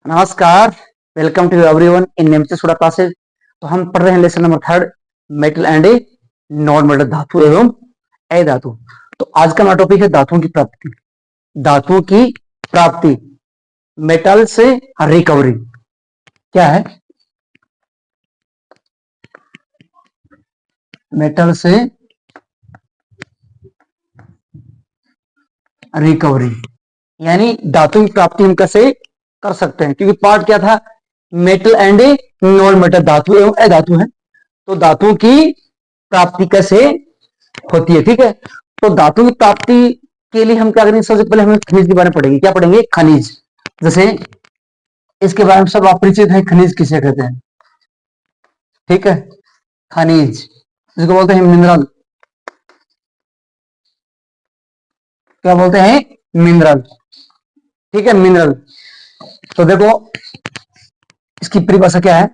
नमस्कार। Welcome to everyone in नेमचर सोडा क्लासेस। तो हम पढ़ रहे हैं lesson number 3 metal and non metal धातु एवं अधातु। तो आज का हमारा टॉपिक है धातुओं की प्राप्ति। धातुओं की प्राप्ति, मेटल से रिकवरी क्या है? मेटल से रिकवरी यानी धातु की प्राप्ति हम कैसे कर सकते हैं, क्योंकि पार्ट क्या था? मेटल एंड नॉन मेटल, धातु एवं अधातु है। तो धातुओं की प्राप्ति कैसे होती है, ठीक है। तो धातु की प्राप्ति के लिए हम क्या करेंगे? सबसे पहले हमें खनिज के बारे में पढ़ेंगे। क्या पढ़ेंगे? खनिज। जैसे इसके बारे में सब आप परिचित हैं, खनिज किसे कहते हैं, ठीक है। खनिज जिसको बोलते हैं मिनरल, क्या बोलते हैं? मिनरल, ठीक है, मिनरल। तो देखो इसकी परिभाषा क्या है?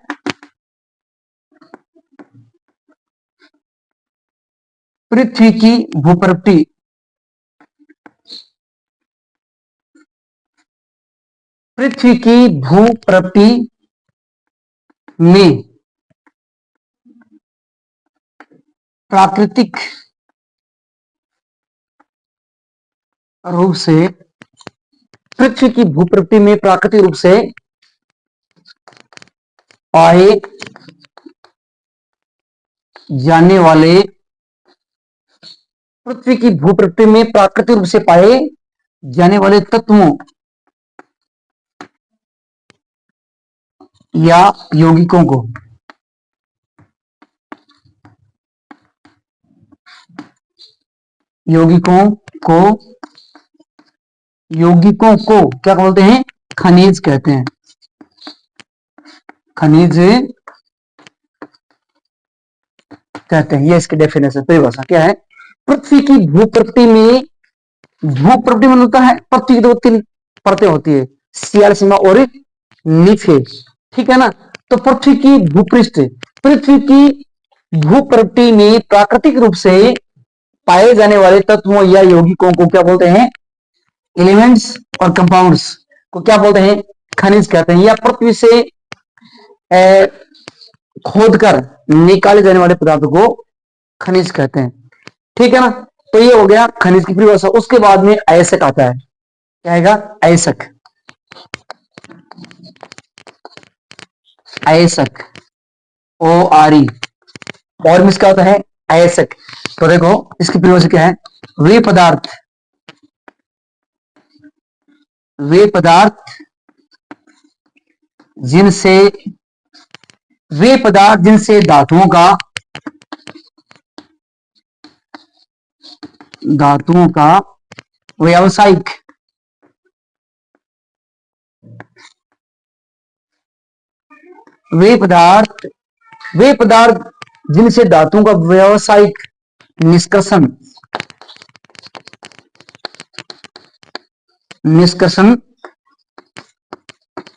पृथ्वी की भूप्रवृत्ति पृथ्वी की भूप्रवृत्ति में प्राकृतिक रूप से पृथ्वी की भूप्रवृत्ति में प्राकृतिक रूप से पाए जाने वाले पृथ्वी की भूप्रवृत्ति में प्राकृतिक रूप से पाए जाने वाले तत्वों या यौगिकों को यौगिकों को यौगिकों को क्या बोलते हैं? खनिज कहते हैं। खनिज कहते हैं। ये इसकी डेफिनेशन, परिभाषा क्या है? पृथ्वी की भूप्रवृत्ति में, भूप्रवृत्ति में होता है पृथ्वी की 2-3 परतें होती है, सियाल सीमा और नीचे, ठीक है ना। तो पृथ्वी की भूपृष्ठ, पृथ्वी की भूप्रवृत्ति में प्राकृतिक रूप से पाए जाने वाले तत्वों या यौगिकों को क्या बोलते हैं? एलिमेंट्स और कंपाउंड्स को क्या बोलते हैं? खनिज कहते हैं। या पृथ्वी से खोदकर निकाले जाने वाले पदार्थों को खनिज कहते हैं, ठीक है ना। तो ये हो गया खनिज की परिभाषा। उसके बाद में अयस्क आता है। क्या आएगा? अयस्क। अयस्क, ORE, और इसका होता है अयस्क। तो देखो इसकी परिभाषा क्या है? वे पदार्थ जिनसे धातुओं का व्यावसायिक वे पदार्थ जिनसे धातुओं का व्यावसायिक निष्कर्षण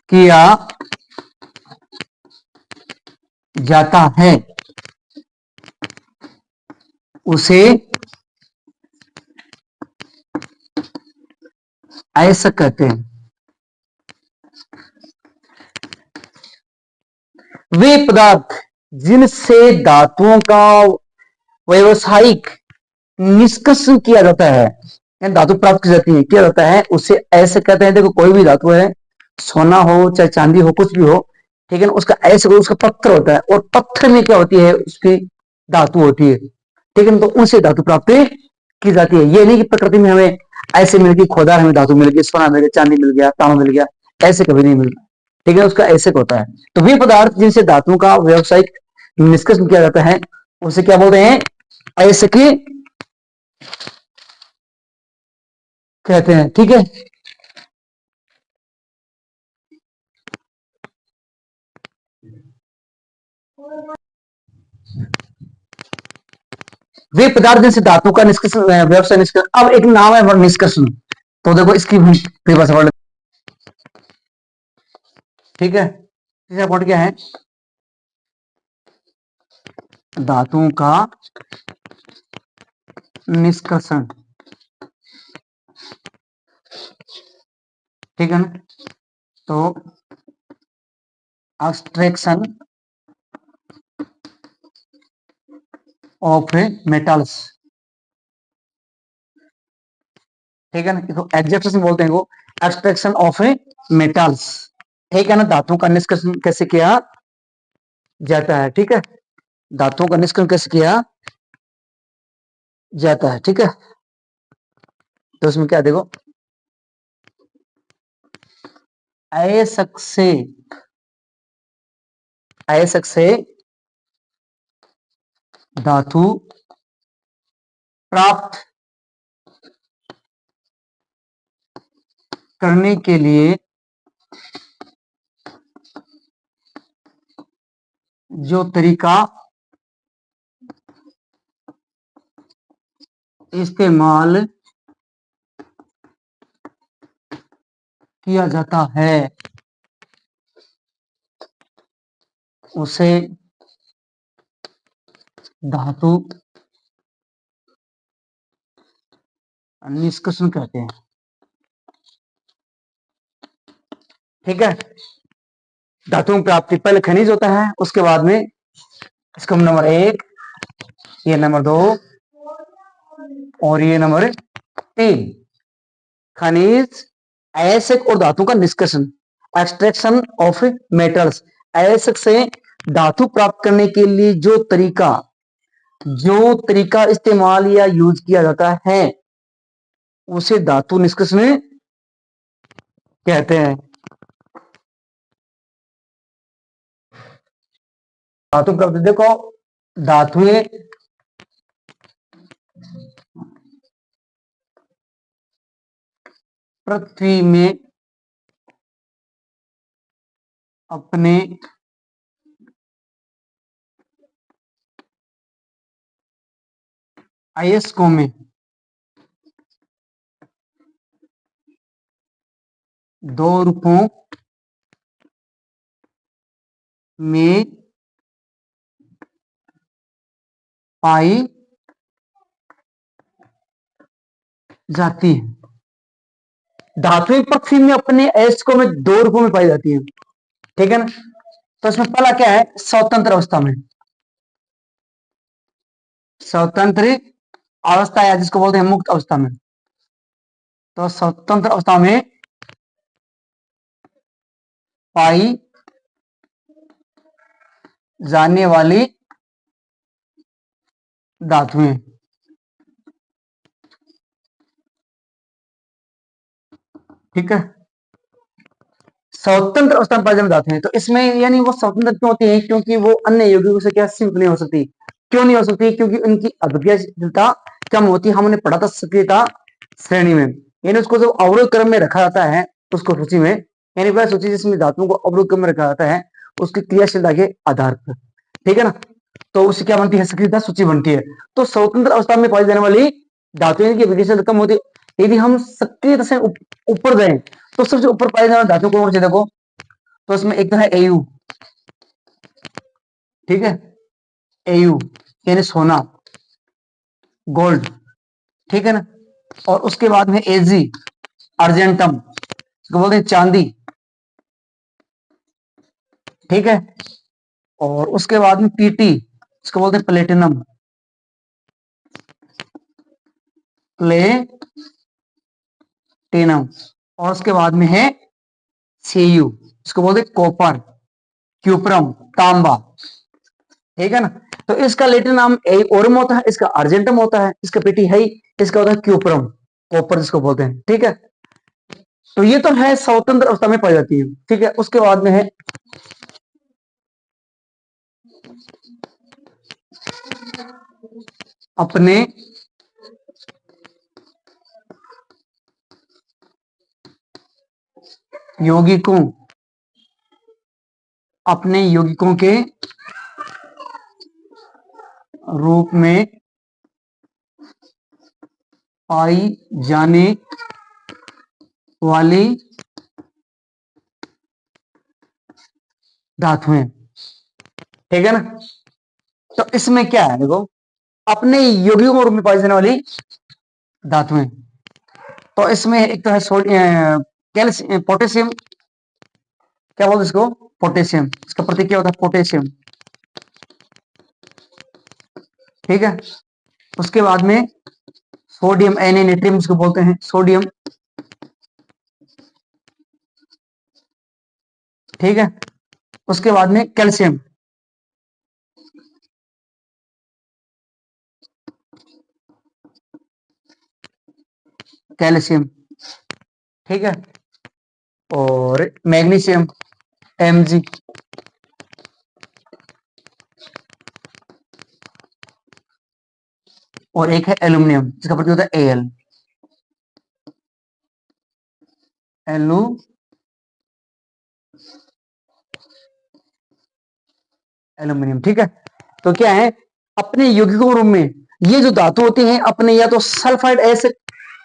किया जाता है उसे अयस्क कहते हैं। वे पदार्थ जिनसे धातुओं का व्यावसायिक निष्कर्षण किया जाता है, धातु प्राप्त की जाती है, किया जाता है, उसे ऐसे कहते हैं। देखो कोई भी धातु है, सोना हो चाहे चांदी हो, कुछ भी हो, ठीक है ना, उसका ऐसे उसका पत्थर होता है, और पत्थर में क्या होती है? उसकी धातु होती है, ठीक है। तो उनसे धातु प्राप्त की जाती है। ये नहीं कि प्रकृति में हमें ऐसे मिल गई, खोदार हमें धातु मिल गई, सोना मिल गया, चांदी मिल गया, तांबा मिल गया, ऐसे कभी नहीं मिलता, ठीक है। उसका ऐसे होता है। तो वे पदार्थ जिनसे धातुओं का व्यावसायिक निष्कर्षण किया जाता है उसे क्या बोलते हैं? ऐसे की कहते हैं, ठीक है। वे पदार्थ जिनसे धातु का निष्कर्षण, व्यवसाय निष्कर्षण। अब एक नाम है निष्कर्षण, तो देखो इसकी परिभाषा पढ़, ठीक है। तीसरा पॉइंट क्या है? धातुओं का निष्कर्षण, ठीक है ना। तो एक्सट्रैक्शन ऑफ मेटल्स, ठीक है ना, इसको एग्जैक्शन बोलते हैं, वो एक्सट्रैक्शन ऑफ मेटल्स, ठीक है ना, धातुओं का निष्कर्षण कैसे किया जाता है, ठीक है, धातुओं का निष्कर्षण कैसे किया जाता है, ठीक है। तो उसमें क्या देखो, अयस्क से धातु प्राप्त करने के लिए जो तरीका इस्तेमाल किया जाता है उसे धातु निष्कर्षण कहते हैं, ठीक है। धातुओं की प्राप्ति पहले खनिज होता है, उसके बाद में इसका नंबर 1, ये नंबर 2 और ये नंबर 3, खनिज, अयस्क और धातु का निष्कर्षण, एक्सट्रैक्शन ऑफ मेटल्स, अयस्क से धातु प्राप्त करने के लिए जो तरीका इस्तेमाल या यूज किया जाता है उसे धातु निष्कर्षण कहते हैं। धातु प्राप्ति देखो, धातुएं पृथ्वी में अपने अयस्कों में दो रूपों में पाई जाती है। धातुएं पृथ्वी में अपने अयस्कों में दो रूपों में पाई जाती है, ठीक है ना। तो इसमें पहला क्या है, स्वतंत्र अवस्था में, स्वतंत्र अवस्था है जिसको बोलते हैं मुक्त अवस्था में। तो स्वतंत्र अवस्था में पाई जाने वाली धातुएं, ठीक है, स्वतंत्र अवस्था में पाई जाने धातुएं। तो इसमें यानी वो स्वतंत्र क्यों होती है, क्योंकि वो अन्य यौगिकों से क्या सिंक नहीं हो सकती। क्यों नहीं हो सकती, क्योंकि उनकी अभिक्रियाशीलता कम होती है। हमने पढ़ा था सक्रियता श्रेणी में, यानी उसको जो अवरोध क्रम में रखा जाता है उसको सूची में, यानी वह सूची जिसमें धातुओं को अवरोध क्रम में रखा जाता है उसकी क्रियाशीलता के आधार पर, ठीक है ना। तो उससे क्या बनती है, सक्रियता सूची बनती है। तो स्वतंत्र अवस्था में पाई जाने वाली धातुओं की अभिक्रियाशीलता कम होती है। यदि हम सक्रियता से ऊपर गए तो सबसे ऊपर पाई जाने वाली धातु कौन सी देखो, तो इसमें एक तो है एयू, ठीक है, एयू यानी सोना, गोल्ड, ठीक है ना। और उसके बाद में एजी, अर्जेंटम, इसको बोलते हैं चांदी, ठीक है। और उसके बाद में पीटी, इसको बोलते हैं प्लेटिनम, प्लेटिनम। और उसके बाद में है सीयू, इसको बोलते हैं कॉपर, क्यूप्रम, तांबा, ठीक है ना। तो इसका लेटिन नाम ओरम होता है, इसका अर्जेंटम होता है, इसका पीटी है, इसका होता है क्यूप्रम, कॉपर जिसको बोलते हैं, ठीक है। तो ये तो है स्वतंत्र अवस्था में पाई जाती है, ठीक है। उसके बाद में है अपने यौगिकों, अपने यौगिकों के रूप में पाई जाने वाली धातुएं, ठीक है ना। तो इसमें क्या है देखो, अपने यौगिकों के रूप में पाई जाने वाली धातुएं। तो इसमें एक तो है कैल्शियम, पोटेशियम, क्या बोलते इसको, पोटेशियम, इसका प्रतीक क्या होता है? पोटेशियम। ठीक है, उसके बाद में सोडियम, Na, इसको बोलते हैं सोडियम। ठीक है, उसके बाद में कैल्शियम, कैल्शियम। ठीक है, और मैग्नीशियम, Mg। और एक है एल्यूमिनियम, जिसका प्रतीक होता है Al, एलू एल्यूमिनियम। ठीक है, तो क्या है, अपने यौगिक रूप में ये जो धातु होती हैं अपने या तो सल्फाइड एसिड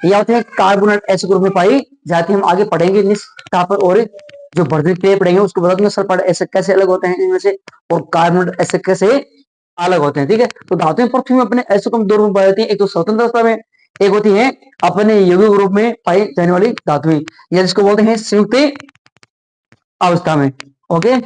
या होते हैं कार्बोनेट एसिड ग्रुप में पाई जाती है। हम आगे पढ़ेंगे पर, और जो वर्धन क्रिया पढ़ेंगे उसको बता दूंगा सल्फाइड एसिड कैसे अलग होते हैं इनमें से, और कार्बोनेट एसिड कैसे अलग होते हैं। ठीक है, तो धातुएं पृथ्वी में अपने एसिड दो रूप में पाई जाती है, एक तो स्वतंत्र अवस्था में, एक होती है अपने यौगिक रूप में पाई जाने वाली धातुएं, या जिसको बोलते हैं संयुक्त अवस्था में। ओके।